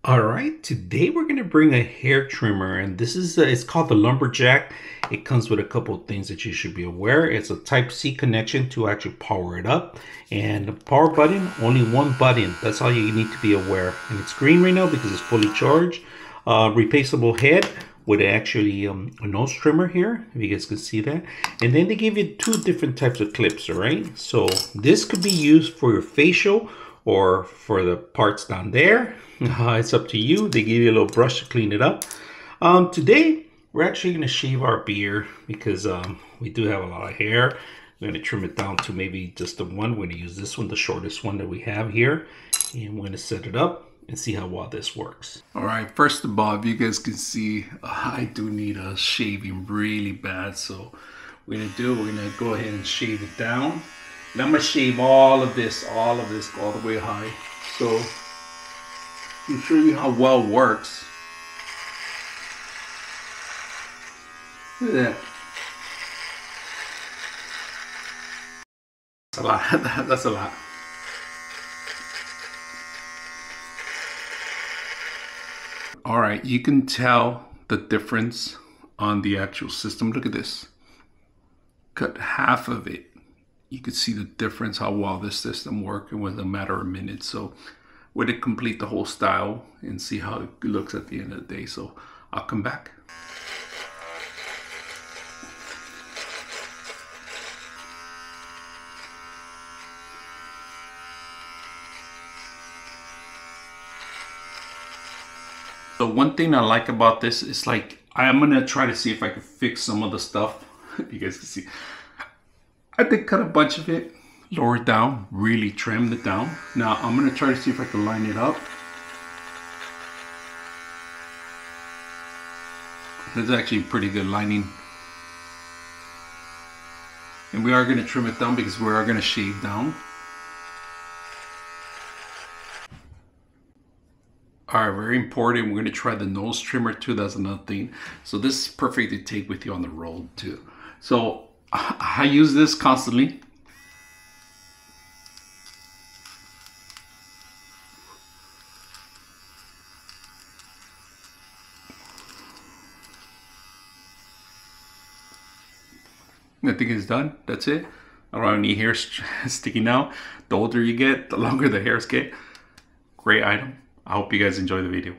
All right, today we're going to bring a hair trimmer, and this is it's called the Lumberjack. It comes with a couple of things that you should be aware. It's a Type-C connection to actually power it up, and the power button, only one button. That's all you need to be aware. And it's green right now because it's fully charged. Replaceable head with actually a nose trimmer here, if you guys can see that. And then they give you two different types of clips, all right? So this could be used for your facial or for the parts down there. It's up to you. They give you a little brush to clean it up. Today, we're actually going to shave our beard because we do have a lot of hair. We're going to trim it down to maybe just the one. We're going to use this one, the shortest one that we have here. And we're going to set it up and see how well this works. All right, first of all, if you guys can see, I do need a shaving really bad. So we're going to go ahead and shave it down. And I'm going to shave all of this all the way high. So to show you how well it works. Look at that. That's a lot. That's a lot. All right, you can tell the difference on the actual system. Look at this. Cut half of it. You can see the difference, how well this system works in a matter of minutes. So we're going to complete the whole style and see how it looks at the end of the day. So I'll come back. So one thing I like about this is like, I'm going to try to see if I can fix some of the stuff. You guys can see. I did cut a bunch of it, lower it down, really trimmed it down. Now I'm going to try to see if I can line it up. There's actually pretty good lining. And we are going to trim it down because we are going to shave down. Alright, very important. We're going to try the nose trimmer too. That's another thing. So this is perfect to take with you on the road too. So I use this constantly. I think it's done. That's it. I don't have any hair sticking out. The older you get, the longer the hairs get. Great item. I hope you guys enjoy the video.